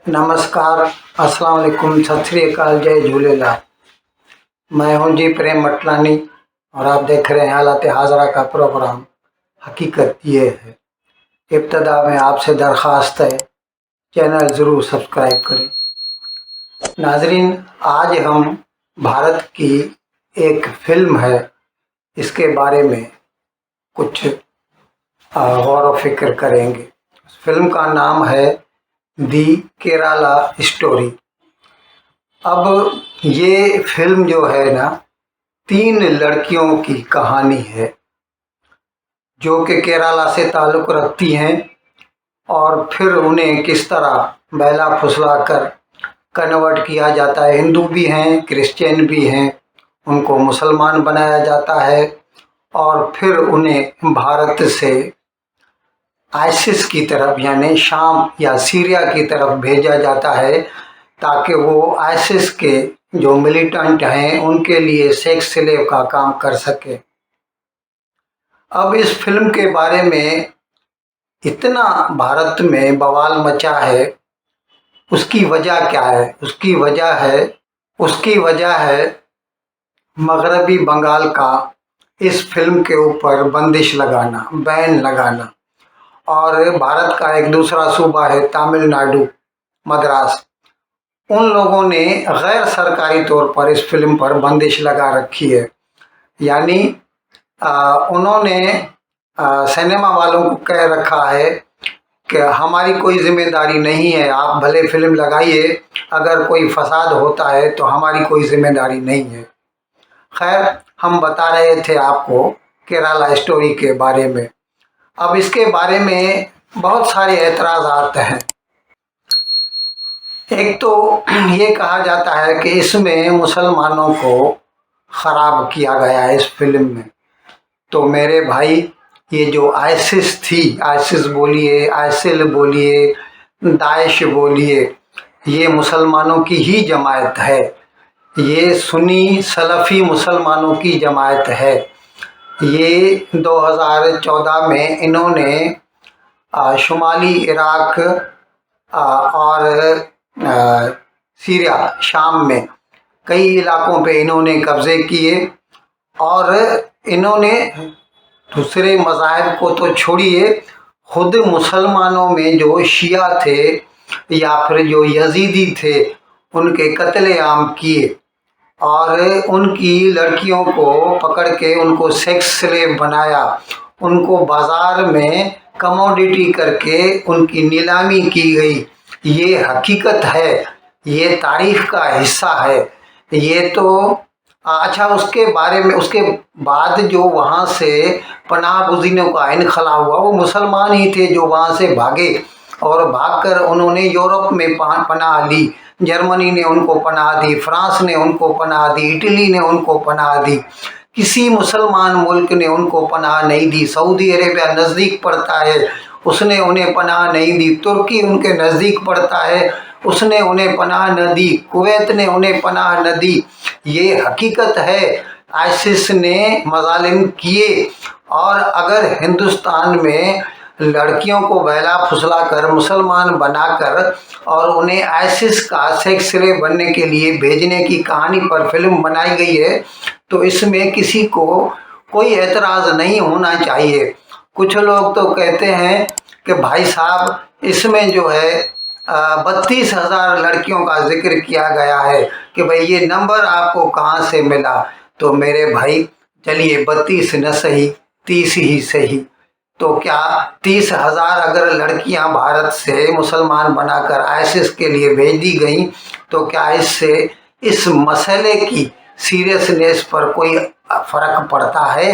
नमस्कार, अस्सलाम वालेकुम, सत श्री अकाल, जय झूलेलाल। मैं हूं जी प्रेम मटलानी और आप देख रहे हैं हालात हाजरा का प्रोग्राम। हकीकत ये है। इब्तदा में आपसे दरख्वास्त है, चैनल ज़रूर सब्सक्राइब करें। नाजरीन, आज हम भारत की एक फिल्म है, इसके बारे में कुछ गौर व फिक्र करेंगे। फिल्म का नाम है दी केराला स्टोरी। अब ये फिल्म जो है ना, 3 लड़कियों की कहानी है जो कि केरला से ताल्लुक़ रखती हैं और फिर उन्हें किस तरह बहला फुसला कर कन्वर्ट किया जाता है। हिंदू भी हैं, क्रिश्चियन भी हैं, उनको मुसलमान बनाया जाता है और फिर उन्हें भारत से आइसिस की तरफ यानी शाम या सीरिया की तरफ भेजा जाता है ताकि वो आइसिस के जो मिलिटेंट हैं उनके लिए सेक्स स्लेव का काम कर सके। अब इस फिल्म के बारे में इतना भारत में बवाल मचा है, उसकी वजह क्या है? उसकी वजह है मगरबी बंगाल का इस फिल्म के ऊपर बंदिश लगाना, बैन लगाना। और भारत का एक दूसरा सूबा है तमिलनाडु, मद्रास, उन लोगों ने गैर सरकारी तौर पर इस फिल्म पर बंदिश लगा रखी है। यानी उन्होंने सिनेमा वालों को कह रखा है कि हमारी कोई जिम्मेदारी नहीं है, आप भले फिल्म लगाइए, अगर कोई फसाद होता है तो हमारी कोई जिम्मेदारी नहीं है। खैर, हम बता रहे थे आपको केरला स्टोरी के बारे में। अब इसके बारे में बहुत सारे एतराज़ात हैं। एक तो ये कहा जाता है कि इसमें मुसलमानों को ख़राब किया गया है इस फिल्म में। तो मेरे भाई, ये जो आइसिस थी, आइसिस बोलिए, आइसिल बोलिए, दाइश बोलिए, ये मुसलमानों की ही जमात है। ये सुन्नी सलफ़ी मुसलमानों की जमात है। ये 2014 में इन्होंने शुमाली इराक और सीरिया, शाम में कई इलाकों पे इन्होंने कब्ज़े किए और इन्होंने दूसरे मज़ाहिब को तो छोड़िए, खुद मुसलमानों में जो शिया थे या फिर जो यजीदी थे, उनके कत्लेआम किए और उनकी लड़कियों को पकड़ के उनको सेक्स स्लेव बनाया, उनको बाज़ार में कमोडिटी करके उनकी नीलामी की गई। ये हकीकत है, ये तारीख़ का हिस्सा है। ये तो अच्छा, उसके बारे में उसके बाद जो वहाँ से पनाह गुज़ीरों का इनखला हुआ, वो मुसलमान ही थे जो वहाँ से भागे और भागकर उन्होंने यूरोप में पनाह ली। जर्मनी ने उनको पनाह दी, फ्रांस ने उनको पनाह दी, इटली ने उनको पनाह दी। किसी मुसलमान मुल्क ने उनको पनाह नहीं दी। सऊदी अरेबिया नज़दीक पड़ता है, उसने उन्हें पनाह नहीं दी। तुर्की उनके नज़दीक पड़ता है, उसने उन्हें पनाह न दी। कुवैत ने उन्हें पनाह न दी। ये हकीकत है, आइसिस ने मज़ालिम किए। और अगर हिंदुस्तान में लड़कियों को बहला फुसला कर मुसलमान बनाकर और उन्हें आइसिस का सेक्स स्लेव बनने के लिए भेजने की कहानी पर फिल्म बनाई गई है, तो इसमें किसी को कोई एतराज़ नहीं होना चाहिए। कुछ लोग तो कहते हैं कि भाई साहब, इसमें जो है 32,000 लड़कियों का जिक्र किया गया है कि भाई ये नंबर आपको कहाँ से मिला। तो मेरे भाई, चलिए 32 न सही, 30 ही सही। तो क्या 30,000 अगर लड़कियां भारत से मुसलमान बनाकर आइसिस के लिए भेज दी गई, तो क्या इससे इस मसले की सीरियसनेस पर कोई फ़र्क पड़ता है?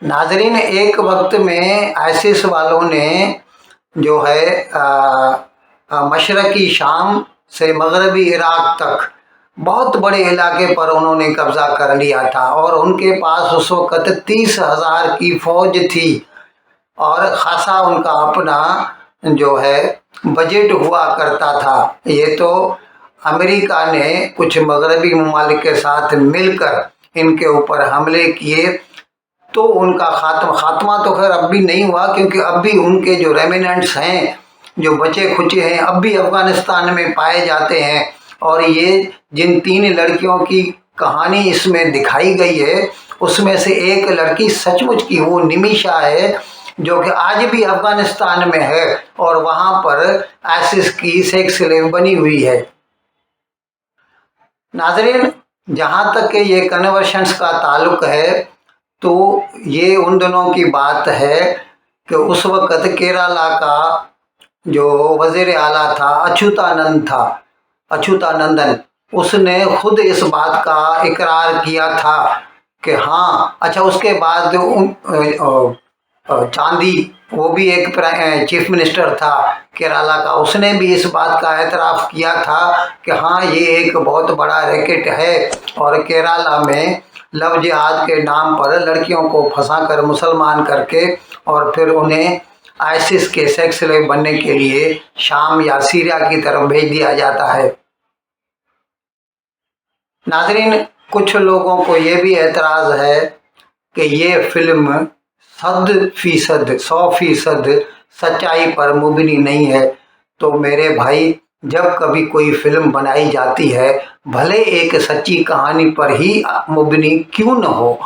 नाजरीन, एक वक्त में आइसिस वालों ने जो है मशरक़ी शाम से मगरबी इराक तक बहुत बड़े इलाके पर उन्होंने कब्ज़ा कर लिया था और उनके पास उस वक़्त 30,000 की फ़ौज थी और ख़ासा उनका अपना जो है बजट हुआ करता था। ये तो अमेरिका ने कुछ मगरबी ममालिक के साथ मिलकर इनके ऊपर हमले किए, तो उनका खात्मा तो खैर अब भी नहीं हुआ, क्योंकि अब भी उनके जो रेमिनेंट्स हैं जो बचे खुचे हैं अब भी अफगानिस्तान में पाए जाते हैं। और ये जिन 3 लड़कियों की कहानी इसमें दिखाई गई है उसमें से एक लड़की सचमुच की वो निमिषा है जो कि आज भी अफगानिस्तान में है और वहाँ पर आईसिस की सेक्स स्लेव बनी हुई है। नाज़रीन, जहाँ तक कि ये कन्वर्शंस का ताल्लुक है तो ये उन दिनों की बात है कि उस वक़्त केरला का जो वज़ीर आला था अच्युतानंदन, उसने खुद इस बात का इकरार किया था कि हाँ, अच्छा उसके बाद चांदी वो भी एक चीफ मिनिस्टर था केरला का, उसने भी इस बात का एतराफ़ किया था कि हाँ ये एक बहुत बड़ा रैकेट है और केरला में लव जिहाद के नाम पर लड़कियों को फंसाकर मुसलमान करके और फिर उन्हें आईसिस के सेक्स स्लेव बनने के लिए शाम या सीरिया की तरफ भेज दिया जाता है। नाज़रीन, कुछ लोगों को ये भी एतराज़ है कि ये फिल्म 100% सच्चाई पर मुबनी नहीं है। तो मेरे भाई, जब कभी कोई फिल्म बनाई जाती है भले एक सच्ची कहानी पर ही मुबनी क्यों न हो,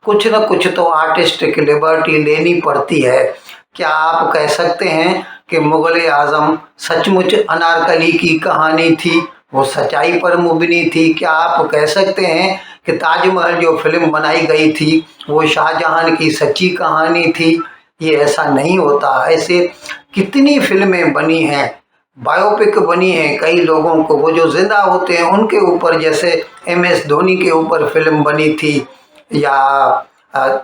कुछ न कुछ तो आर्टिस्टिक लिबर्टी लेनी पड़ती है। क्या आप कह सकते हैं कि मुग़ल आज़म सचमुच अनारकली की कहानी थी, वो सच्चाई पर मुबनी थी? क्या आप कह सकते हैं कि ताजमहल जो फिल्म बनाई गई थी वो शाहजहां की सच्ची कहानी थी? ये ऐसा नहीं होता। ऐसे कितनी फिल्में बनी हैं, बायोपिक बनी हैं कई लोगों को, वो जो जिंदा होते हैं उनके ऊपर, जैसे MS धोनी के ऊपर फिल्म बनी थी, या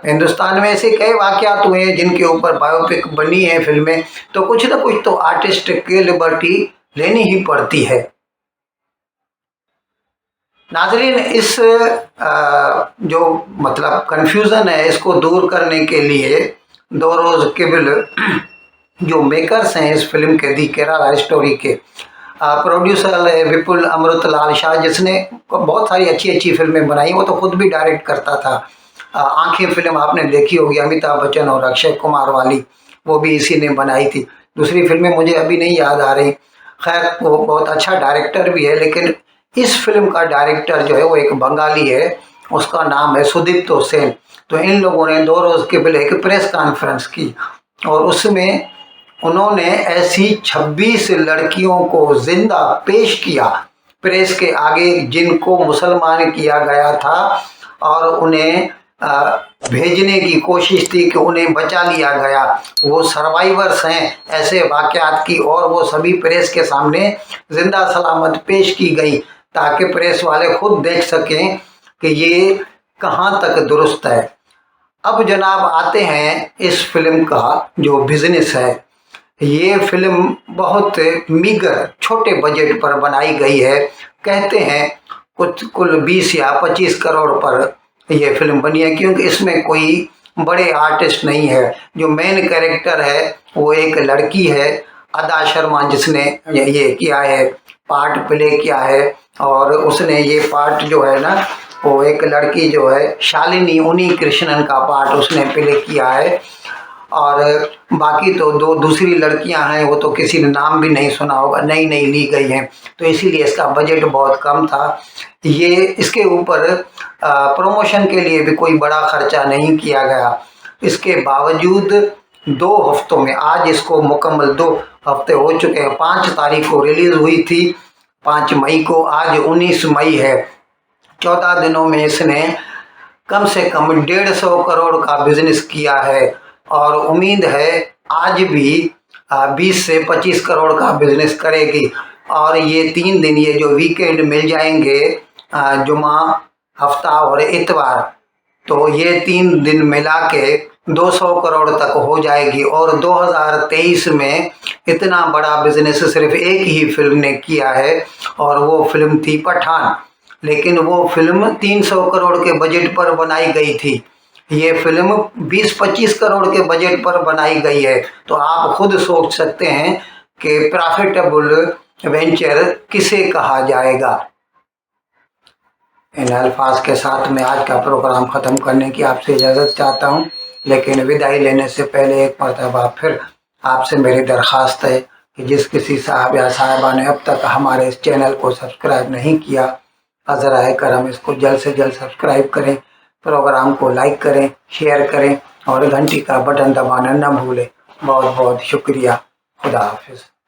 हिंदुस्तान में ऐसे कई वाक़यात हुए हैं जिनके ऊपर बायोपिक बनी है फिल्में। तो कुछ ना कुछ तो आर्टिस्ट की लिबर्टी लेनी ही पड़ती है। नाज़रीन, इस जो मतलब कन्फ्यूज़न है इसको दूर करने के लिए दोरोज़ किबल जो मेकर्स हैं इस फिल्म के दी केरला स्टोरी के, प्रोड्यूसर है विपुल अमृतलाल शाह, जिसने बहुत सारी अच्छी अच्छी फिल्में बनाई, वो तो खुद भी डायरेक्ट करता था। आंखें फिल्म आपने देखी होगी, अमिताभ बच्चन और अक्षय कुमार वाली, वो भी इसी ने बनाई थी। दूसरी फिल्में मुझे अभी नहीं याद आ रही। खैर, वो बहुत अच्छा डायरेक्टर भी है, लेकिन इस फिल्म का डायरेक्टर जो है वो एक बंगाली है, उसका नाम है सुदीप्त सेन। तो इन लोगों ने दोरोज़ किबल एक प्रेस कॉन्फ्रेंस की और उसमें उन्होंने ऐसी 26 लड़कियों को जिंदा पेश किया प्रेस के आगे जिनको मुसलमान किया गया था, और उन्हें भेजने की कोशिश थी कि उन्हें बचा लिया गया। वो सर्वाइवर्स हैं ऐसे वाक़यात की, और वो सभी प्रेस के सामने जिंदा सलामत पेश की गई ताकि प्रेस वाले खुद देख सकें कि ये कहाँ तक दुरुस्त है। अब जनाब आते हैं इस फिल्म का जो बिज़नेस है। ये फिल्म बहुत मीगर छोटे बजट पर बनाई गई है। कहते हैं कुल 20 या 25 करोड़ पर यह फिल्म बनी है, क्योंकि इसमें कोई बड़े आर्टिस्ट नहीं है। जो मेन कैरेक्टर है वो एक लड़की है, अदा शर्मा, जिसने ये किया है, पार्ट प्ले किया है। और उसने ये पार्ट जो है ना, वो एक लड़की जो है शालिनी उन्नी कृष्णन का पार्ट उसने प्ले किया है। और बाकी तो 2 दूसरी लड़कियां हैं, वो तो किसी ने नाम भी नहीं सुना होगा, नई नई ली गई हैं, तो इसीलिए इसका बजट बहुत कम था। ये इसके ऊपर प्रमोशन के लिए भी कोई बड़ा खर्चा नहीं किया गया। इसके बावजूद 2 हफ्तों में, आज इसको मुकम्मल 2 हफ्ते हो चुके हैं। 5 तारीख को रिलीज़ हुई थी, 5 मई को, आज 19 मई है। 14 दिनों में इसने कम से कम 150 करोड़ का बिजनेस किया है, और उम्मीद है आज भी 20 से 25 करोड़ का बिजनेस करेगी। और ये 3 दिन, ये जो वीकेंड मिल जाएंगे, जुमा, हफ्ता और इतवार, तो ये 3 दिन मिला के 200 करोड़ तक हो जाएगी। और 2023 में इतना बड़ा बिजनेस सिर्फ एक ही फिल्म ने किया है, और वो फिल्म थी पठान। लेकिन वो फिल्म 300 करोड़ के बजट पर बनाई गई थी। ये फिल्म 20-25 करोड़ के बजट पर बनाई गई है। तो आप खुद सोच सकते हैं कि प्रॉफिटेबल वेंचर किसे कहा जाएगा। इन अल्फाज के साथ मैं आज का प्रोग्राम ख़त्म करने की आपसे इजाज़त चाहता हूँ, लेकिन विदाई लेने से पहले एक मरतबा फिर आपसे मेरी दरख्वास्त है کہ جس کسی صاحب یا صاحبہ نے اب تک ہمارے اس چینل کو سبسکرائب نہیں کیا، ذرائع کرم اس کو جلد سے جلد سبسکرائب کریں، پروگرام کو لائک کریں، شیئر کریں اور گھنٹی کا بٹن دبانا نہ بھولیں۔ بہت بہت شکریہ۔ خدا حافظ۔